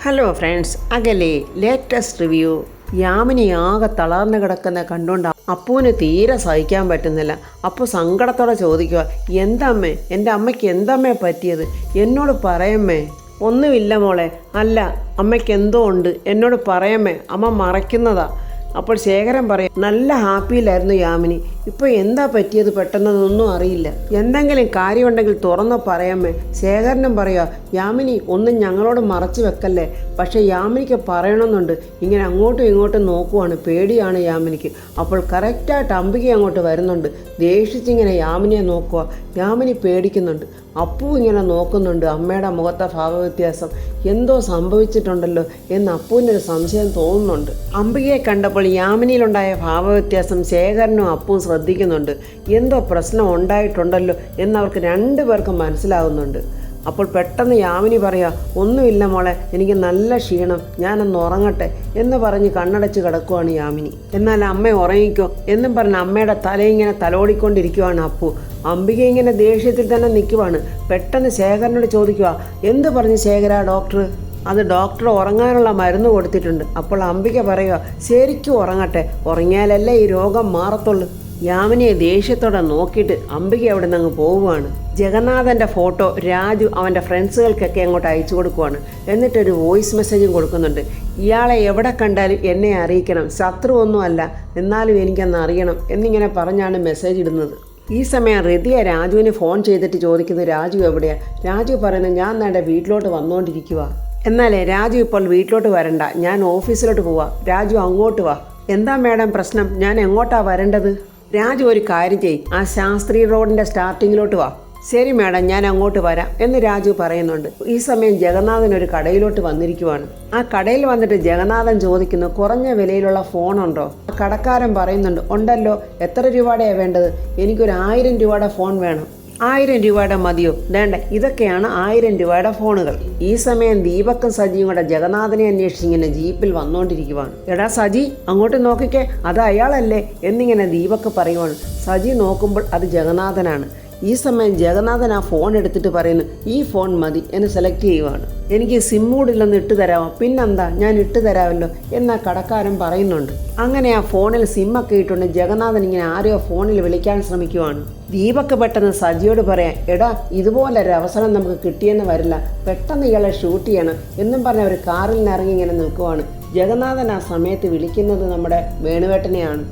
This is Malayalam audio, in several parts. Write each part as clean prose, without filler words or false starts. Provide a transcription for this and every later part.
ഹലോ ഫ്രണ്ട്സ്, അകലെ ലേറ്റസ്റ്റ് റിവ്യൂ. യാമിനി ആകെ തളർന്നു കിടക്കുന്ന കണ്ടുകൊണ്ട് അപ്പൂന് തീരെ സഹിക്കാൻ പറ്റുന്നില്ല. അപ്പോൾ സങ്കടത്തോടെ ചോദിക്കുക, എന്താമ്മേ, എൻ്റെ അമ്മയ്ക്ക് എന്താമ്മേ പറ്റിയത്? എന്നോട് പറയമ്മേ. ഒന്നുമില്ല മോളെ. അല്ല, അമ്മയ്ക്ക് എന്തോ ഉണ്ട്, എന്നോട് പറയമ്മേ, അമ്മ മറയ്ക്കുന്നതാ. അപ്പോൾ ശേഖരൻ പറയും, നല്ല ഹാപ്പിയിലായിരുന്നു യാമിനി, ഇപ്പോൾ എന്താ പറ്റിയത് പെട്ടെന്നൊന്നും അറിയില്ല, എന്തെങ്കിലും കാര്യമുണ്ടെങ്കിൽ തുറന്ന് പറയാമേ. ശേഖരനും പറയുക, യാമിനി ഒന്നും ഞങ്ങളോട് മറച്ചു വെക്കല്ലേ, പക്ഷേ യാമിനിക്ക് പറയണമെന്നുണ്ട്. ഇങ്ങനെ അങ്ങോട്ടും ഇങ്ങോട്ടും നോക്കുവാണ്, പേടിയാണ് യാമിനിക്ക്. അപ്പോൾ കറക്റ്റായിട്ട് അംബിക അങ്ങോട്ട് വരുന്നുണ്ട്, ദേഷിച്ചിങ്ങനെ യാമിനിയെ നോക്കുക. യാമിനി പേടിക്കുന്നുണ്ട്. അപ്പു ഇങ്ങനെ നോക്കുന്നുണ്ട്, അമ്മയുടെ മുഖത്തെ ഭാവവ്യത്യാസം എന്തോ സംഭവിച്ചിട്ടുണ്ടല്ലോ എന്ന് അപ്പുവിനൊരു സംശയം തോന്നുന്നുണ്ട്. അംബികയെ കണ്ടപ്പോൾ യാമിനിയിലുണ്ടായ ഭാവവ്യത്യാസം ശേഖരനും അപ്പുവും ശ്രദ്ധിക്കുന്നുണ്ട്. എന്തോ പ്രശ്നം ഉണ്ടായിട്ടുണ്ടല്ലോ എന്നവർക്ക് രണ്ടുപേർക്കും മനസ്സിലാവുന്നുണ്ട്. അപ്പോൾ പെട്ടെന്ന് യാമിനി പറയാ, ഒന്നുമില്ല മോളെ, എനിക്ക് നല്ല ക്ഷീണം, ഞാനൊന്ന് ഉറങ്ങട്ടെ എന്ന് പറഞ്ഞ് കണ്ണടച്ച് കിടക്കുവാണ് യാമിനി. എന്നാൽ അമ്മ ഉറങ്ങിക്കോ എന്നും പറഞ്ഞ് അമ്മയുടെ തലയിങ്ങനെ തലോടിക്കൊണ്ടിരിക്കുവാണ് അപ്പു. അംബിക ഇങ്ങനെ ദേഷ്യത്തിൽ തന്നെ നിൽക്കുവാണ്. പെട്ടെന്ന് ശേഖരനോട് ചോദിക്കുക, എന്ത് പറഞ്ഞ് ശേഖര ഡോക്ടർ? അത് ഡോക്ടർ ഉറങ്ങാനുള്ള മരുന്ന് കൊടുത്തിട്ടുണ്ട്. അപ്പോൾ അംബിക പറയുക, ശരിക്കും ഉറങ്ങട്ടെ, ഉറങ്ങിയാലല്ലേ ഈ രോഗം മാറത്തുള്ളൂ. യാമിനിയെ ദേഷ്യത്തോടെ നോക്കിയിട്ട് അംബിക അവിടെ നിന്ന് അങ്ങ് പോവുകയാണ്. ജഗന്നാഥൻ്റെ ഫോട്ടോ രാജു അവൻ്റെ ഫ്രണ്ട്സുകൾക്കൊക്കെ അങ്ങോട്ട് അയച്ചു കൊടുക്കുവാണ്. എന്നിട്ടൊരു വോയിസ് മെസ്സേജും കൊടുക്കുന്നുണ്ട്. ഇയാളെ എവിടെ കണ്ടാലും എന്നെ അറിയിക്കണം, ശത്രു ഒന്നുമല്ല, എന്നാലും എനിക്കൊന്ന് അറിയണം എന്നിങ്ങനെ പറഞ്ഞാണ് മെസ്സേജ് ഇടുന്നത്. ഈ സമയം ഹൃതിയ രാജുവിന് ഫോൺ ചെയ്തിട്ട് ചോദിക്കുന്നു, രാജു എവിടെയാണ്? രാജു പറയുന്നത്, ഞാൻ നേടെ വീട്ടിലോട്ട് വന്നുകൊണ്ടിരിക്കുക. എന്നാലേ രാജു ഇപ്പോൾ വീട്ടിലോട്ട് വരണ്ട, ഞാൻ ഓഫീസിലോട്ട് പോവാ, രാജു അങ്ങോട്ട് വാ. എന്താ മാഡം പ്രശ്നം? ഞാൻ എങ്ങോട്ടാണ് വരേണ്ടത്? രാജു ഒരു കാര്യം ചെയ്യും, ആ ശാസ്ത്രി റോഡിൻ്റെ സ്റ്റാർട്ടിങ്ങിലോട്ട് വാ. ശരി മാഡം, ഞാൻ അങ്ങോട്ട് വരാം എന്ന് രാജു പറയുന്നുണ്ട്. ഈ സമയം ജഗന്നാഥൻ ഒരു കടയിലോട്ട് വന്നിരിക്കുവാണ്. ആ കടയിൽ വന്നിട്ട് ജഗന്നാഥൻ ചോദിക്കുന്നു, കുറഞ്ഞ വിലയിലുള്ള ഫോണുണ്ടോ? ആ കടക്കാരൻ പറയുന്നുണ്ട്, ഉണ്ടല്ലോ, എത്ര രൂപയുടെയാണ് വേണ്ടത്? എനിക്കൊരു 1000 രൂപയുടെ ഫോൺ വേണം. 1000 രൂപയുടെ മതിയോ? വേണ്ട, ഇതൊക്കെയാണ് 1000 രൂപയുടെ ഫോണുകൾ. ഈ സമയം ദീപക്കും സജിയും കൂടെ ജഗന്നാഥനെ അന്വേഷിച്ച് ഇങ്ങനെ ജീപ്പിൽ വന്നുകൊണ്ടിരിക്കുവാണ്. എടാ സജി, അങ്ങോട്ട് നോക്കിക്കേ, അത് അയാളല്ലേ എന്നിങ്ങനെ ദീപക്ക് പറയുവാണ്. സജി നോക്കുമ്പോൾ അത് ജഗന്നാഥനാണ്. ഈ സമയം ജഗന്നാഥൻ ആ ഫോൺ എടുത്തിട്ട് പറയുന്നു, ഈ ഫോൺ മതി എന്ന് സെലക്ട് ചെയ്യുവാണ്. എനിക്ക് സിം മൂടില്ലെന്ന് ഇട്ട് തരാമോ? പിന്നെന്താ, ഞാൻ ഇട്ട് തരാമല്ലോ എന്നാ കടക്കാരൻ പറയുന്നുണ്ട്. അങ്ങനെ ആ ഫോണിൽ സിമ്മൊക്കെ ഇട്ടുണ്ട് ജഗന്നാഥൻ ഇങ്ങനെ ആരെയോ ഫോണിൽ വിളിക്കാൻ ശ്രമിക്കുവാണ്. ദീപക്ക് പെട്ടെന്ന് സജിയോട് പറയാം, എടാ ഇതുപോലൊരു അവസരം നമുക്ക് കിട്ടിയെന്ന് വരില്ല, പെട്ടെന്ന് ഇയാളെ ഷൂട്ട് ചെയ്യണം എന്നും പറഞ്ഞ ഒരു കാറിൽ നിന്നിറങ്ങി ഇങ്ങനെ നിൽക്കുവാണ്. ജഗന്നാഥൻ ആ സമയത്ത് വിളിക്കുന്നത് നമ്മുടെ വേണുവേട്ടനെയാണ്.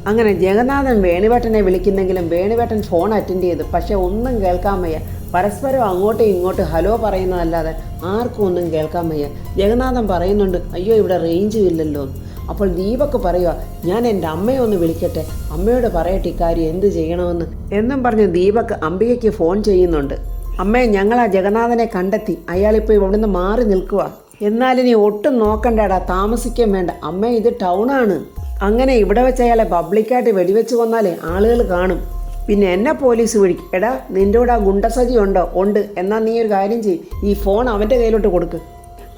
അങ്ങനെ ജഗന്നാഥൻ വേണുവേട്ടനെ വിളിക്കുന്നെങ്കിലും വേണുവേട്ടൻ ഫോൺ അറ്റൻഡ് ചെയ്തു, പക്ഷെ ഒന്നും കേൾക്കാൻ വയ്യ. പരസ്പരം അങ്ങോട്ടും ഇങ്ങോട്ടും ഹലോ പറയുന്നതല്ലാതെ ആർക്കും ഒന്നും കേൾക്കാൻ വയ്യ. ജഗന്നാഥൻ പറയുന്നുണ്ട്, അയ്യോ ഇവിടെ റേഞ്ചും ഇല്ലല്ലോ. അപ്പോൾ ദീപക്ക് പറയുക, ഞാൻ എൻ്റെ അമ്മയെ ഒന്ന് വിളിക്കട്ടെ, അമ്മയോട് പറയട്ടെ ഇക്കാര്യം എന്ത് ചെയ്യണമെന്ന് എന്നും പറഞ്ഞ് ദീപക്ക് അംബികയ്ക്ക് ഫോൺ ചെയ്യുന്നുണ്ട്. അമ്മയെ, ഞങ്ങൾ ആ ജഗന്നാഥനെ കണ്ടെത്തി, അയാളിപ്പോൾ ഇവിടുന്ന് മാറി നിൽക്കുക. എന്നാലും നീ ഒട്ടും നോക്കണ്ടേടാ, താമസിക്കാൻ വേണ്ട അമ്മേ, ഇത് ടൗണാണ്. അങ്ങനെ ഇവിടെ വെച്ച് അയാളെ പബ്ലിക്കായിട്ട് വെടിവെച്ച് കൊന്നാലേ ആളുകൾ കാണും, പിന്നെ എന്നെ പോലീസ് വിളിക്കും. എടാ നിൻ്റെ കൂടെ ആ ഗുണ്ടസജി ഉണ്ടോ? ഉണ്ട്. എന്നാൽ നീ ഒരു കാര്യം ചെയ്യും, ഈ ഫോൺ അവൻ്റെ കയ്യിലോട്ട് കൊടുക്ക്.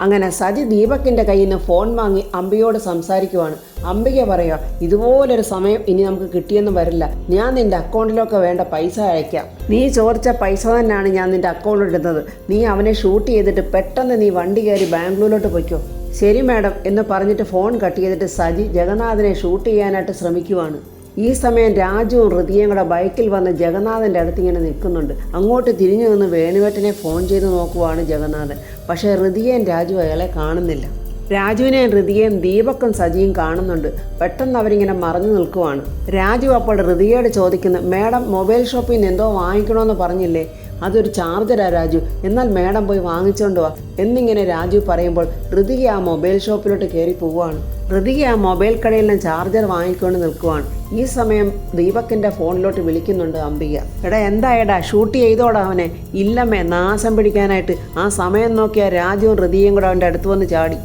അങ്ങനെ സജി ദീപക്കിൻ്റെ കയ്യിൽ നിന്ന് ഫോൺ വാങ്ങി അംബികയോട് സംസാരിക്കുവാണ്. അംബിക പറയുക, ഇതുപോലൊരു സമയം ഇനി നമുക്ക് കിട്ടിയെന്ന് വരില്ല, ഞാൻ നിൻ്റെ അക്കൗണ്ടിലൊക്കെ വേണ്ട പൈസ അയക്കാം. നീ ചോദിച്ച പൈസ തന്നെയാണ് ഞാൻ നിൻ്റെ അക്കൗണ്ടിൽ ഇടുന്നത്. നീ അവനെ ഷൂട്ട് ചെയ്തിട്ട് പെട്ടെന്ന് നീ വണ്ടി കയറി ബാംഗ്ലൂരിലോട്ട് പോയിക്കോ. ശരി മാഡം എന്ന് പറഞ്ഞിട്ട് ഫോൺ കട്ട് ചെയ്തിട്ട് സജി ജഗന്നാഥനെ ഷൂട്ട് ചെയ്യാനായിട്ട് ശ്രമിക്കുവാണ്. ഈ സമയം രാജുവും ഹൃതിയും കൂടെ ബൈക്കിൽ വന്ന് ജഗന്നാഥൻ്റെ അടുത്ത് ഇങ്ങനെ നിൽക്കുന്നുണ്ട്. അങ്ങോട്ട് തിരിഞ്ഞു നിന്ന് വേണുവേട്ടനെ ഫോൺ ചെയ്ത് നോക്കുവാണ് ജഗന്നാഥൻ. പക്ഷേ ഹൃതിയേയും രാജു അയാളെ കാണുന്നില്ല. രാജുവിനെയും ഹൃതിയേയും ദീപക്കും സജിയും കാണുന്നുണ്ട്. പെട്ടെന്ന് അവരിങ്ങനെ മറഞ്ഞു നിൽക്കുവാണ്. രാജു അപ്പോൾ ഹൃതിയോട് ചോദിക്കുന്നു, മേഡം മൊബൈൽ ഷോപ്പിൽ നിന്ന് എന്തോ വാങ്ങിക്കണമെന്ന് പറഞ്ഞില്ലേ? അതൊരു ചാർജറാ രാജു, എന്നാൽ മേഡം പോയി വാങ്ങിച്ചുകൊണ്ട് വാ എന്നിങ്ങനെ രാജു പറയുമ്പോൾ ഹൃതിക ആ മൊബൈൽ ഷോപ്പിലോട്ട് കയറി പോവുകയാണ്. ഹൃതിക ആ മൊബൈൽ കടയിൽ നിന്ന് ചാർജർ വാങ്ങിക്കൊണ്ട് നിൽക്കുവാണ്. ഈ സമയം ദീപക്കിൻ്റെ ഫോണിലോട്ട് വിളിക്കുന്നുണ്ട് അംബിക. എടാ എന്തായടാ, ഷൂട്ട് ചെയ്തോടാ അവനെ? ഇല്ലമ്മേ, നാശം പിടിക്കാനായിട്ട്. ആ സമയം നോക്കിയാൽ രാജുവും ഹൃതിയും കൂടെ അവൻ്റെ അടുത്ത് വന്ന് ചാടി.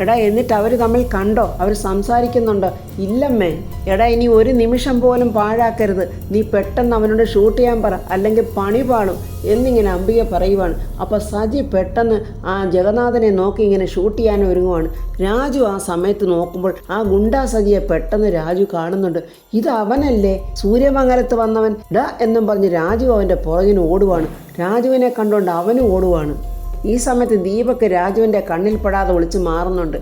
എടാ എന്നിട്ട് അവർ തമ്മിൽ കണ്ടോ? അവർ സംസാരിക്കുന്നുണ്ടോ? ഇല്ലമ്മേ. എടാ ഇനി ഒരു നിമിഷം പോലും പാഴാക്കരുത്, നീ പെട്ടെന്ന് അവനോട് ഷൂട്ട് ചെയ്യാൻ പറ, അല്ലെങ്കിൽ പണി പാടും എന്നിങ്ങനെ അംബിക പറയുവാണ്. അപ്പോൾ സജി പെട്ടെന്ന് ആ ജഗന്നാഥനെ നോക്കി ഇങ്ങനെ ഷൂട്ട് ചെയ്യാൻ ഒരുങ്ങുവാണ്. രാജു ആ സമയത്ത് നോക്കുമ്പോൾ ആ ഗുണ്ടാ സജിയെ പെട്ടെന്ന് രാജു കാണുന്നുണ്ട്. ഇത് അവനല്ലേ, സൂര്യമംഗലത്ത് വന്നവൻ? ഡാ എന്നും പറഞ്ഞ് രാജു അവൻ്റെ പുറകിന് ഓടുവാണ്. രാജുവിനെ കണ്ടുകൊണ്ട് അവനും ഓടുവാണ്. ഈ സമയത്ത് ദീപക് രാജുവിൻ്റെ കണ്ണിൽ പെടാതെ ഒളിച്ച് മാറുന്നുണ്ട്.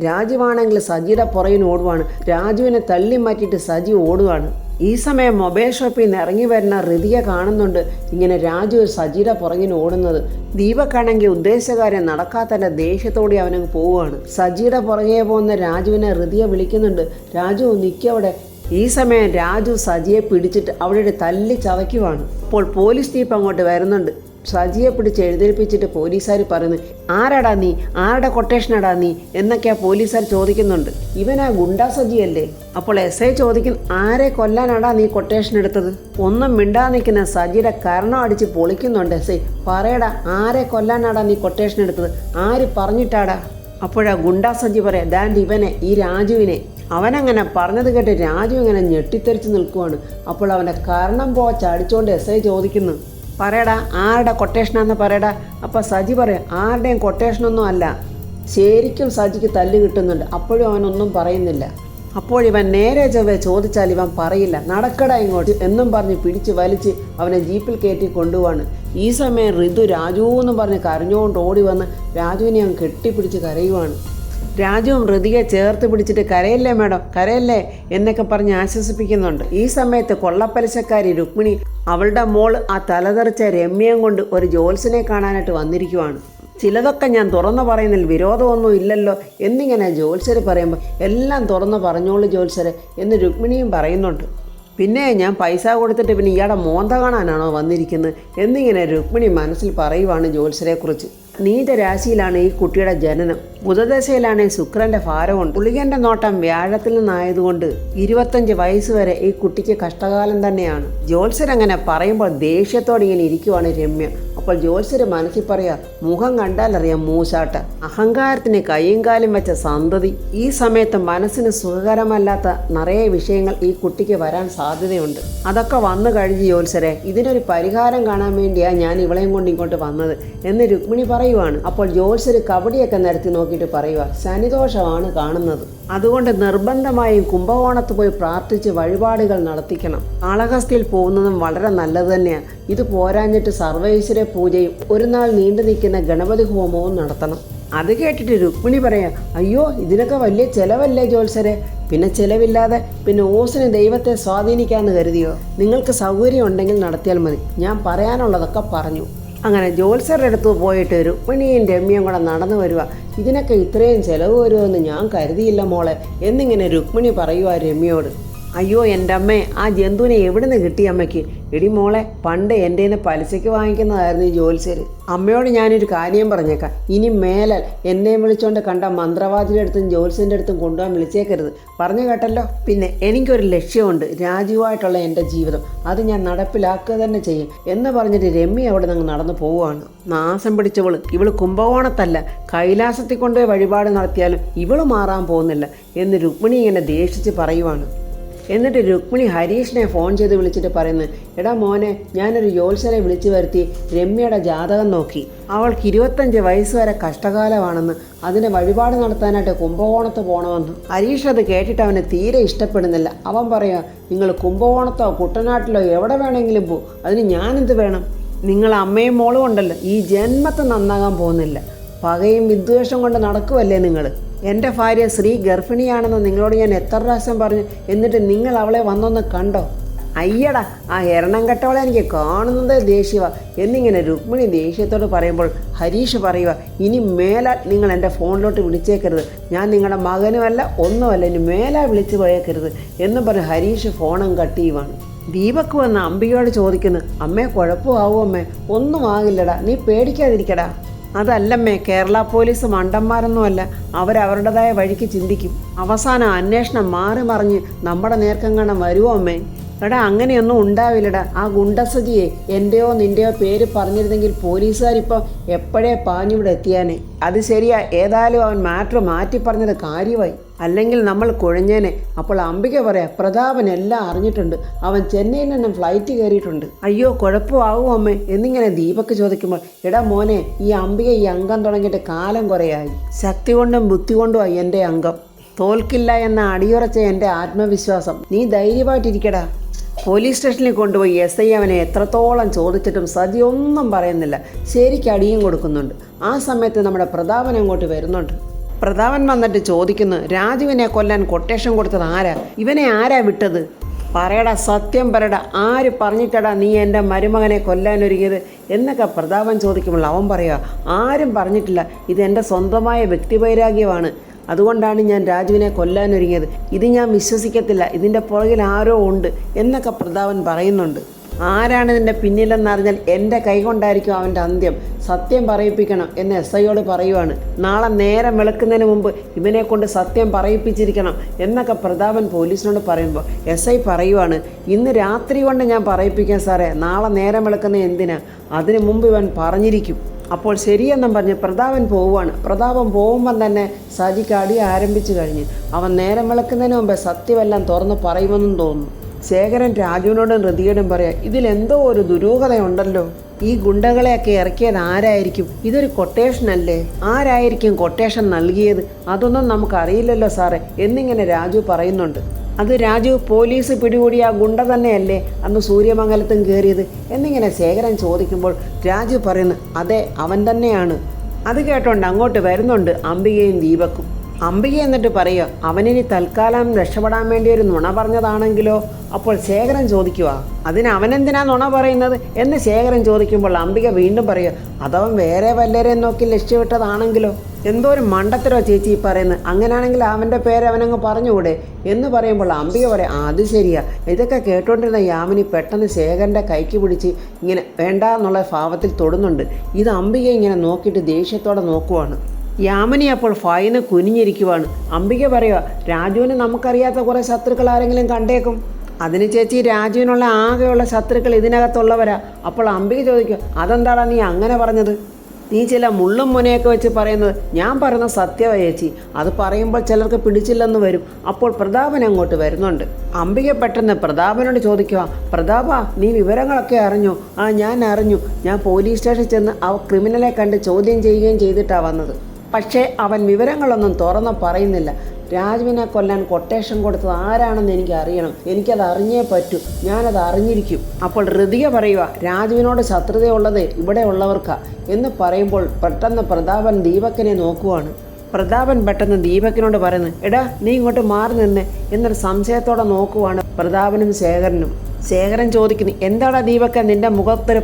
രാജുവാണെങ്കിൽ സജിയുടെ പുറകിന് ഓടുവാണ്. രാജുവിനെ തള്ളി മാറ്റിയിട്ട് സജി ഓടുകയാണ്. ഈ സമയം മൊബൈൽ ഷോപ്പിൽ നിന്ന് ഇറങ്ങി വരുന്ന ഋതിക കാണുന്നുണ്ട് ഇങ്ങനെ രാജു സജിയുടെ പുറകിന് ഓടുന്നത്. ദീപക്കാണെങ്കിൽ ഉദ്ദേശകാര്യം നടക്കാത്തതിൻ്റെ ദേഷ്യത്തോടെ അവനങ്ങ് പോവുകയാണ്. സജിയുടെ പുറകെ പോകുന്ന രാജുവിനെ ഋതിക വിളിക്കുന്നുണ്ട്. രാജു നിൽക്കവിടെ. ഈ സമയം രാജു സജിയെ പിടിച്ചിട്ട് അവിടെ തല്ലി ചതയ്ക്കുവാണ്. അപ്പോൾ പോലീസ് ജീപ്പ് അങ്ങോട്ട് വരുന്നുണ്ട്. സജിയെ പിടിച്ച് എഴുന്നേൽപ്പിച്ചിട്ട് പോലീസുകാർ പറയുന്നു, ആരാടാ നീ, ആരുടെ കൊട്ടേഷനാടാ നീ എന്നൊക്കെയാ പോലീസുകാർ ചോദിക്കുന്നുണ്ട്. ഇവനാ ഗുണ്ടാ സജിയല്ലേ? അപ്പോൾ എസ് ഐ ചോദിക്കും, ആരെ കൊല്ലാനാടാ നീ കൊട്ടേഷൻ എടുത്തത്? ഒന്നും മിണ്ടാ നിൽക്കുന്ന സജിയുടെ കരണം അടിച്ച് പൊളിക്കുന്നുണ്ട് എസ് ഐ. പറയടാ, ആരെ കൊല്ലാനാടാ നീ കൊട്ടേഷൻ എടുത്തത്? ആര് പറഞ്ഞിട്ടാടാ? അപ്പോഴാ ഗുണ്ടാ സജി പറയാം, ദാണ്ട് ഇവനെ, ഈ രാജുവിനെ. അവനങ്ങനെ പറഞ്ഞത് കേട്ട് രാജു ഇങ്ങനെ ഞെട്ടിത്തെറിച്ച് നിൽക്കുവാണ്. അപ്പോൾ അവൻ്റെ കരണം പോച്ചടിച്ചുകൊണ്ട് എസ് ഐ ചോദിക്കുന്നു, പറയടാ, ആരുടെ കൊട്ടേഷനാണെന്ന് പറയടാ. അപ്പോൾ സജി പറയാം, ആരുടെയും കൊട്ടേഷനൊന്നും അല്ല. ശരിക്കും സജിക്ക് തല്ല് കിട്ടുന്നുണ്ട്. അപ്പോഴും അവനൊന്നും പറയുന്നില്ല. അപ്പോഴിവൻ നേരെ ചൊവ്വേ ചോദിച്ചാൽ ഇവൻ പറയില്ല. നടക്കടാ ഇങ്ങോട്ട് എന്നും പറഞ്ഞ് പിടിച്ച് വലിച്ച് അവനെ ജീപ്പിൽ കയറ്റി കൊണ്ടുപോവാണ്. ഈ സമയം ഋതു രാജു എന്നും പറഞ്ഞ് കരഞ്ഞുകൊണ്ട് ഓടി വന്ന് രാജുവിനെ അവൻ കെട്ടിപ്പിടിച്ച് കരയുവാണ്. രാജുവും ഋതികയെ ചേർത്ത് പിടിച്ചിട്ട് കരയല്ലേ മേഡം, കരയല്ലേ എന്നൊക്കെ പറഞ്ഞ് ആശ്വസിപ്പിക്കുന്നുണ്ട്. ഈ സമയത്ത് കൊള്ളപ്പലിശക്കാരി രുക്മിണി അവളുടെ മോൾ ആ തലതെറിച്ച രമ്യയും കൊണ്ട് ഒരു ജോത്സ്യനെ കാണാനായിട്ട് വന്നിരിക്കുവാണ്. ചിലതൊക്കെ ഞാൻ തുറന്നു പറയുന്നതിൽ വിരോധമൊന്നും ഇല്ലല്ലോ എന്നിങ്ങനെ ജോത്സ്യർ പറയുമ്പോൾ എല്ലാം തുറന്നു പറഞ്ഞോളൂ ജോത്സ്യരെ എന്ന് രുക്മിണിയും പറയുന്നുണ്ട്. പിന്നെ ഞാൻ പൈസ കൊടുത്തിട്ട് പിന്നെ ഇയാളുടെ മോന്ത കാണാനാണോ വന്നിരിക്കുന്നത് എന്നിങ്ങനെ രുക്മിണി മനസ്സിൽ പറയുവാണ് ജോത്സ്യരെക്കുറിച്ച്. നീചരാശിയിലാണ് ഈ കുട്ടിയുടെ ജനനം. ബുധദശയിലാണ് ശുക്രന്റെ ഭാരമുണ്ട്. പുളികന്റെ നോട്ടം വ്യാഴത്തിൽ നിന്നായതുകൊണ്ട് 25 വയസ്സ് വരെ ഈ കുട്ടിക്ക് കഷ്ടകാലം തന്നെയാണ്. ജോത്സ്യരങ്ങനെ പറയുമ്പോൾ ദേഷ്യത്തോടെ ഇങ്ങനെ ഇരിക്കുവാണ് രമ്യ. അപ്പോൾ ജോത്സ്യര് മനസ്സിൽ പറയാ, മുഖം കണ്ടാലറിയാം മൂശാട്ട, അഹങ്കാരത്തിന് കൈയും കാലും വെച്ച സന്തതി. ഈ സമയത്ത് മനസ്സിന് സുഖകരമല്ലാത്ത നിറയെ വിഷയങ്ങൾ ഈ കുട്ടിക്ക് വരാൻ സാധ്യതയുണ്ട്. അതൊക്കെ വന്നു കഴിഞ്ഞ് ജോത്സ്യരെ, ഇതിനൊരു പരിഹാരം കാണാൻ വേണ്ടിയാണ് ഞാൻ ഇവളെയും കൊണ്ട് ഇങ്ങോട്ട് വന്നത് എന്ന് രുക്മിണി പറയുവാണ്. അപ്പോൾ ജോത്സ്യര് കബഡിയൊക്കെ നിരത്തി നോക്കിയിട്ട് പറയുക, ശനിദോഷമാണ് കാണുന്നത്. അതുകൊണ്ട് നിർബന്ധമായും കുംഭകോണത്ത് പോയി പ്രാർത്ഥിച്ച് വഴിപാടുകൾ നടത്തിക്കണം. കാളഹസ്തിയിൽ പോകുന്നതും വളരെ നല്ലത് തന്നെയാണ്. ഇത് പോരാഞ്ഞിട്ട് സർവൈശ്വര പൂജയും ഒരു നാൾ നീണ്ടു നിൽക്കുന്ന ഗണപതി ഹോമവും നടത്തണം. അത് കേട്ടിട്ട് രുക്മിണി പറയാം, അയ്യോ ഇതിനൊക്കെ വലിയ ചിലവല്ലേ ജോത്സ്യരെ? പിന്നെ ചിലവില്ലാതെ പിന്നെ ഓസിന് ദൈവത്തെ സ്വാധീനിക്കാമെന്ന് കരുതിയോ? നിങ്ങൾക്ക് സൗകര്യം ഉണ്ടെങ്കിൽ നടത്തിയാൽ മതി. ഞാൻ പറയാനുള്ളതൊക്കെ പറഞ്ഞു. അങ്ങനെ ജോത്സ്യരുടെ അടുത്ത് പോയിട്ട് രുക്മിണിയും രമ്യയും കൂടെ നടന്നു വരിക. ഇതിനൊക്കെ ഇത്രയും ചിലവ് വരുമെന്ന് ഞാൻ കരുതിയില്ല മോളെ എന്നിങ്ങനെ രുക്മിണി പറയുക രമ്യയോട്. അയ്യോ എൻ്റെ അമ്മേ, ആ ജന്തുവിനെ എവിടെ നിന്ന് കിട്ടി അമ്മയ്ക്ക്? എടി മോളെ, പണ്ട് എൻ്റെ നിന്ന് പലിശയ്ക്ക് വാങ്ങിക്കുന്നതായിരുന്നു ഈ ജോത്സ്യർ. അമ്മയോട് ഞാനൊരു കാര്യം പറഞ്ഞേക്കാം, ഇനി മേലാൽ എന്നെ വിളിച്ചുകൊണ്ട് കണ്ട മന്ത്രവാദിയുടെ അടുത്തും ജോത്സ്യൻ്റെ അടുത്തും കൊണ്ടുപോകാൻ വിളിച്ചേക്കരുത്. പറഞ്ഞു കേട്ടല്ലോ. പിന്നെ എനിക്കൊരു ലക്ഷ്യമുണ്ട്, രാജുവായിട്ടുള്ള എൻ്റെ ജീവിതം. അത് ഞാൻ നടപ്പിലാക്കുക തന്നെ ചെയ്യും എന്ന് പറഞ്ഞിട്ട് രമ്യ അവിടെ നിന്ന് നടന്നു പോവുകയാണ്. നാശം പിടിച്ചവള്. ഇവള് കുംഭകോണത്തല്ല, കൈലാസത്തിൽ കൊണ്ടുപോയി വഴിപാട് നടത്തിയാലും ഇവള് മാറാൻ പോകുന്നില്ല എന്ന് രുക്മിണി ഇങ്ങനെ ദേഷിച്ച് പറയുവാണ്. എന്നിട്ട് രുക്മിണി ഹരീഷിനെ ഫോൺ ചെയ്ത് വിളിച്ചിട്ട് പറയുന്നു, എടാ മോനെ, ഞാനൊരു ജോത്സ്യരെ വിളിച്ചു വരുത്തി രമ്യയുടെ ജാതകം നോക്കി. അവൾക്ക് 25 വയസ്സ് വരെ കഷ്ടകാലമാണെന്ന്, അതിന് വഴിപാട് നടത്താനായിട്ട് കുംഭകോണത്ത് പോകണമെന്ന്. ഹരീഷ് അത് കേട്ടിട്ട് അവന് തീരെ ഇഷ്ടപ്പെടുന്നില്ല. അവൻ പറയാ, നിങ്ങൾ കുംഭകോണത്തോ കുട്ടനാട്ടിലോ എവിടെ വേണമെങ്കിലും പോ, അതിന് ഞാനെന്ത് വേണം? നിങ്ങൾ അമ്മയും മോളും ഉണ്ടല്ലോ, ഈ ജന്മത്തെ നന്നാകാൻ പോകുന്നില്ല. പകയും വിദ്വേഷം കൊണ്ട് നടക്കുമല്ലേ നിങ്ങൾ? എൻ്റെ ഭാര്യ സ്ത്രീ ഗർഭിണിയാണെന്ന് നിങ്ങളോട് ഞാൻ എത്ര പ്രാവശ്യം പറഞ്ഞു, എന്നിട്ട് നിങ്ങൾ അവളെ വന്നൊന്ന് കണ്ടോ? അയ്യടാ, ആ എരണം കെട്ടവളെ എനിക്ക് കാണുന്നത് ദേഷ്യവ എന്നിങ്ങനെ രുക്മിണി ദേഷ്യത്തോട് പറയുമ്പോൾ ഹരീഷ് പറയുക, ഇനി മേലാൽ നിങ്ങൾ എൻ്റെ ഫോണിലോട്ട് വിളിച്ചേക്കരുത്. ഞാൻ നിങ്ങളുടെ മകനുമല്ല ഒന്നുമല്ല, ഇനി മേലാൽ വിളിച്ചു പോയേക്കരുത് എന്നും പറഞ്ഞ് ഹരീഷ് ഫോണും കട്ട് ചെയ്യുവാണ്. ദീപക് വന്ന് അംബികയോട് ചോദിക്കുന്നു, അമ്മേ കുഴപ്പമാവും അമ്മേ? ഒന്നും ആകില്ലടാ, നീ പേടിക്കാതിരിക്കടാ. അതല്ലമ്മേ, കേരള പോലീസ് മണ്ടന്മാരൊന്നുമല്ല, അവരവരുടേതായ വഴിക്ക് ചിന്തിക്കും. അവസാനം അന്വേഷണം മാറി മറിഞ്ഞ് നമ്മുടെ നേർക്കെങ്ങാനും വരുമോ അമ്മേ? എടാ അങ്ങനെയൊന്നും ഉണ്ടാവില്ലടാ. ആ ഗുണ്ടസജിയെ എൻ്റെയോ നിൻ്റെയോ പേര് പറഞ്ഞിരുന്നെങ്കിൽ പോലീസുകാരിപ്പം എപ്പോഴേ പാഞ്ഞിവിടെ എത്തിയാനേ. അത് ശരിയാ, ഏതായാലും അവൻ മാറ്റർ മാറ്റി പറഞ്ഞത് കാര്യമായി, അല്ലെങ്കിൽ നമ്മൾ കുഴഞ്ഞേനെ. അപ്പോൾ അംബിക പറയാം, പ്രതാപൻ എല്ലാം അറിഞ്ഞിട്ടുണ്ട്, അവൻ ചെന്നൈയിൽ നിന്നും ഫ്ലൈറ്റ് കയറിയിട്ടുണ്ട്. അയ്യോ കുഴപ്പമാവും അമ്മേ എന്നിങ്ങനെ ദീപക് ചോദിക്കുമ്പോൾ, എടാ മോനെ, ഈ അംബിക ഈ അംഗം തുടങ്ങിയിട്ട് കാലം കുറയായി. ശക്തി കൊണ്ടും ബുദ്ധി കൊണ്ടുമായി എൻ്റെ അംഗം. തോൽക്കില്ല എന്ന അടിയുറച്ച എൻ്റെ ആത്മവിശ്വാസം. നീ ധൈര്യമായിട്ടിരിക്കടാ. പോലീസ് സ്റ്റേഷനിൽ കൊണ്ടുപോയി SI അവനെ എത്രത്തോളം ചോദിച്ചിട്ടും സജി ഒന്നും പറയുന്നില്ല. ശരിക്കും അടിയും കൊടുക്കുന്നുണ്ട്. ആ സമയത്ത് നമ്മുടെ പ്രതാപൻ അങ്ങോട്ട് വരുന്നുണ്ട്. പ്രതാപൻ വന്നിട്ട് ചോദിക്കുന്നു, രാജുവിനെ കൊല്ലാൻ കൊട്ടേഷൻ കൊടുത്തത് ആരാ? ഇവനെ ആരാ വിട്ടത്? പറയടാ, സത്യം പറയടാ, ആര് പറഞ്ഞിട്ടടാ നീ എൻ്റെ മരുമകനെ കൊല്ലാനൊരുങ്ങിയത് എന്നൊക്കെ പ്രതാപൻ ചോദിക്കുമ്പോൾ അവൻ പറയുക, ആരും പറഞ്ഞിട്ടില്ല, ഇതെൻ്റെ സ്വന്തമായ വ്യക്തിവൈരാഗ്യമാണ്. അതുകൊണ്ടാണ് ഞാൻ രാജുവിനെ കൊല്ലാനൊരുങ്ങിയത്. ഇത് ഞാൻ വിശ്വസിക്കത്തില്ല, ഇതിൻ്റെ പുറകിൽ ആരോ ഉണ്ട് എന്നൊക്കെ പ്രതാപൻ പറയുന്നുണ്ട്. ആരാണ് ഇതിൻ്റെ പിന്നിലെന്നറിഞ്ഞാൽ എൻ്റെ കൈകൊണ്ടായിരിക്കും അവൻ്റെ അന്ത്യം. സത്യം പറയിപ്പിക്കണം എന്ന് SIയോട് പറയുവാണ്. നാളെ നേരം വെളുക്കുന്നതിന് മുമ്പ് ഇവനെ കൊണ്ട് സത്യം പറയിപ്പിച്ചിരിക്കണം എന്നൊക്കെ പ്രതാപൻ പോലീസിനോട് പറയുമ്പോൾ SI പറയുവാണ്, ഇന്ന് രാത്രി കൊണ്ട് ഞാൻ പറയിപ്പിക്കാം സാറേ, നാളെ നേരം വെളുക്കുന്ന എന്തിനാ, അതിനു മുമ്പ് ഇവൻ പറഞ്ഞിരിക്കും. അപ്പോൾ ശരിയെന്നും പറഞ്ഞ് പ്രതാപൻ പോവുകയാണ്. പ്രതാപൻ പോകുമ്പം തന്നെ സജിക്ക് അടി ആരംഭിച്ചു കഴിഞ്ഞ്. അവൻ നേരം വിളക്കുന്നതിന് മുമ്പേ സത്യമെല്ലാം തുറന്ന് പറയുമെന്നും തോന്നുന്നു. ശേഖരൻ രാജുവിനോടും ഹൃതിയോടും പറയാം, ഇതിലെന്തോ ഒരു ദുരൂഹതയുണ്ടല്ലോ. ഈ ഗുണ്ടകളെയൊക്കെ ഇറക്കിയത് ആരായിരിക്കും? ഇതൊരു കൊട്ടേഷൻ അല്ലേ? ആരായിരിക്കും കൊട്ടേഷൻ നൽകിയത്? അതൊന്നും നമുക്കറിയില്ലല്ലോ സാറേ എന്നിങ്ങനെ രാജു പറയുന്നുണ്ട്. അത് രാജു, പോലീസ് പിടികൂടിയ ആ ഗുണ്ട തന്നെയല്ലേ അന്ന് സൂര്യമംഗലത്തും കയറിയത് എന്നിങ്ങനെ ശേഖരൻ ചോദിക്കുമ്പോൾ രാജു പറയുന്നു, അതെ, അവൻ തന്നെയാണ്. അത് കേട്ടോണ്ട് അങ്ങോട്ട് വരുന്നുണ്ട് അംബികയും ദീപക്കും. അംബിക എന്നിട്ട് പറയുക, അവനിനി തൽക്കാലം രക്ഷപ്പെടാൻ വേണ്ടി ഒരു നുണ പറഞ്ഞതാണെങ്കിലോ? അപ്പോൾ ശേഖരൻ ചോദിക്കുക, അതിന് അവനെന്തിനാ നുണ പറയുന്നത് എന്ന് ശേഖരൻ ചോദിക്കുമ്പോൾ അംബിക വീണ്ടും പറയുക, അതവൻ വേറെ വല്ലരെയും നോക്കി ലക്ഷ്യമിട്ടതാണെങ്കിലോ? എന്തോ ഒരു മണ്ടത്തരോ ചേച്ചി പറയുന്നത്. അങ്ങനെയാണെങ്കിൽ അവൻ്റെ പേര് അവനങ്ങ് പറഞ്ഞുകൂടെ എന്ന് പറയുമ്പോൾ അംബിക പറയാം, അത് ശരിയാ. ഇതൊക്കെ കേട്ടോണ്ടിരുന്ന യാമിനി പെട്ടെന്ന് ശേഖരൻ്റെ കൈക്ക് പിടിച്ച് ഇങ്ങനെ വേണ്ട എന്നുള്ള ഭാവത്തിൽ തൊടുന്നുണ്ട്. ഇത് അംബിക ഇങ്ങനെ നോക്കിയിട്ട് ദേഷ്യത്തോടെ നോക്കുവാണ്. യാമിനി അപ്പോൾ ഫൈന് കുനിഞ്ഞിരിക്കുവാണ്. അംബിക പറയുക, രാജുവിന് നമുക്കറിയാത്ത കുറേ ശത്രുക്കൾ ആരെങ്കിലും കണ്ടേക്കും. അതിന് ചേച്ചി, രാജുവിനുള്ള ആകെയുള്ള ശത്രുക്കൾ ഇതിനകത്തുള്ളവരാ. അപ്പോൾ അംബിക ചോദിക്കുക, അതെന്താടാ നീ അങ്ങനെ പറഞ്ഞത്? നീ ചില മുള്ളും മുനയൊക്കെ വെച്ച് പറയുന്നത്. ഞാൻ പറയുന്ന സത്യമാണ് ചേച്ചി, അത് പറയുമ്പോൾ ചിലർക്ക് പിടിച്ചില്ലെന്ന് വരും. അപ്പോൾ പ്രതാപൻ അങ്ങോട്ട് വരുന്നുണ്ട്. അംബിക പെട്ടെന്ന് പ്രതാപനോട് ചോദിക്കുക, പ്രതാപ, നീ വിവരങ്ങളൊക്കെ അറിഞ്ഞു? ആ, ഞാൻ അറിഞ്ഞു. ഞാൻ പോലീസ് സ്റ്റേഷനിൽ ചെന്ന് ആ ക്രിമിനലെ കണ്ട് ചോദ്യം ചെയ്യുകയും ചെയ്തിട്ടാണ് വന്നത്. പക്ഷേ അവൻ വിവരങ്ങളൊന്നും തുറന്ന് പറയുന്നില്ല. രാജുവിനെ കൊല്ലാൻ കൊട്ടേഷൻ കൊടുത്തത് ആരാണെന്ന് എനിക്ക് അറിയണം. എനിക്കത് അറിഞ്ഞേ പറ്റൂ. ഞാനത് അറിഞ്ഞിരിക്കും. അപ്പോൾ ഹൃതിക പറയുക, രാജുവിനോട് ശത്രുതയുള്ളത് ഇവിടെ ഉള്ളവർക്കാ എന്ന് പറയുമ്പോൾ പെട്ടെന്ന് പ്രതാപൻ ദീപക്കിനെ നോക്കുവാണ്. പ്രതാപൻ പെട്ടെന്ന് ദീപക്കിനോട് പറയുന്നു, എടാ നീ ഇങ്ങോട്ട് മാറി നിന്ന് എന്നൊരു സംശയത്തോടെ നോക്കുവാണ് പ്രതാപനും ശേഖരനും. ശേഖരൻ ചോദിക്കുന്നു, എന്താടാ ദീപക്ക നിൻ്റെ മുഖത്തൊരു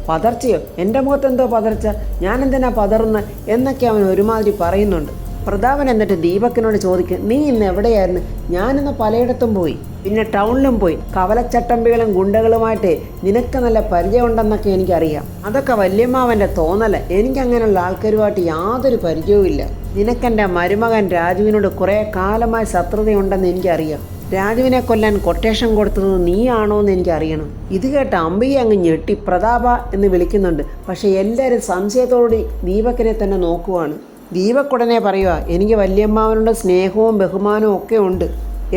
പതർച്ചയോ? എൻ്റെ മുഖത്തെന്തോ പതർച്ച? ഞാനെന്തിനാ പതറുന്നത് എന്നൊക്കെ അവൻ ഒരുമാതിരി പറയുന്നുണ്ട്. പ്രതാപൻ എന്നിട്ട് ദീപക്കിനോട് ചോദിക്കും, നീ ഇന്ന് എവിടെയായിരുന്നു? ഞാനിന്ന് പലയിടത്തും പോയി, പിന്നെ ടൗണിലും പോയി. കവലച്ചട്ടമ്പികളും ഗുണ്ടകളുമായിട്ട് നിനക്ക് നല്ല പരിചയമുണ്ടെന്നൊക്കെ എനിക്കറിയാം. അതൊക്കെ വല്യമ്മാവൻ്റെ തോന്നല. എനിക്കങ്ങനെയുള്ള ആൾക്കാരുമായിട്ട് യാതൊരു പരിചയവും ഇല്ല. നിനക്കെൻ്റെ മരുമകൻ രാജുവിനോട് കുറേ കാലമായി ശത്രുതയുണ്ടെന്ന് എനിക്കറിയാം. രാജുവിനെ കൊല്ലാൻ കൊട്ടേഷൻ കൊടുത്തത് നീയാണോ എന്ന് എനിക്കറിയണം. ഇത് കേട്ട അംബിക അങ്ങ് ഞെട്ടി പ്രതാപ എന്ന് വിളിക്കുന്നുണ്ട്. പക്ഷേ എല്ലാവരും സംശയത്തോടെ ദീപക്കിനെ തന്നെ നോക്കുവാണ്. ദീപക്കുടനെ പറയുക, എനിക്ക് വല്യമ്മാവനോട് സ്നേഹവും ബഹുമാനവും ഒക്കെ ഉണ്ട്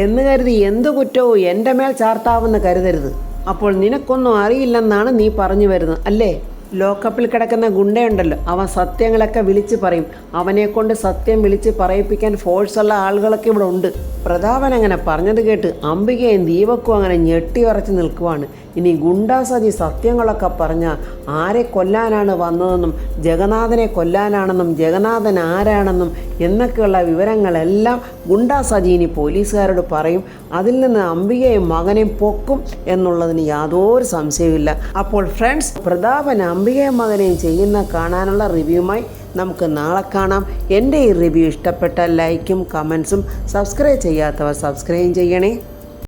എന്ന് കരുതി എന്ത് കുറ്റവും എൻ്റെ മേൽ ചാർത്താവെന്ന് കരുതരുത്. അപ്പോൾ നിനക്കൊന്നും അറിയില്ലെന്നാണ് നീ പറഞ്ഞു വരുന്നത് അല്ലേ? ലോക്കപ്പിൽ കിടക്കുന്ന ഗുണ്ടയുണ്ടല്ലോ, അവൻ സത്യങ്ങളൊക്കെ വിളിച്ച് പറയും. അവനെക്കൊണ്ട് സത്യം വിളിച്ച് പറയിപ്പിക്കാൻ ഫോഴ്സുള്ള ആളുകളൊക്കെ ഇവിടെ ഉണ്ട്. പ്രതാപൻ അങ്ങനെ പറഞ്ഞത് കേട്ട് അംബികയും ദീപക്കും അങ്ങനെ ഞെട്ടി ഉറച്ച് നിൽക്കുവാണ്. ഇനി ഗുണ്ടാസജി സത്യങ്ങളൊക്കെ പറഞ്ഞാൽ ആരെ കൊല്ലാനാണ് വന്നതെന്നും ജഗന്നാഥനെ കൊല്ലാനാണെന്നും ജഗന്നാഥൻ ആരാണെന്നും എന്നൊക്കെയുള്ള വിവരങ്ങളെല്ലാം ഗുണ്ടാസജി ഇനി പോലീസുകാരോട് പറയും. അതിൽ നിന്ന് അംബികയും മകനെയും പൊക്കും എന്നുള്ളതിന് യാതൊരു സംശയവുമില്ല. അപ്പോൾ ഫ്രണ്ട്സ്, പ്രതാപൻ അംബികയും മകനെയും ചെയ്യുന്ന കാണാനുള്ള റിവ്യൂമായി നമുക്ക് നാളെ കാണാം. എൻ്റെ ഈ റിവ്യൂ ഇഷ്ടപ്പെട്ടാൽ ലൈക്കും കമൻസും, സബ്സ്ക്രൈബ് ചെയ്യാത്തവർ സബ്സ്ക്രൈബ് ചെയ്യണേ.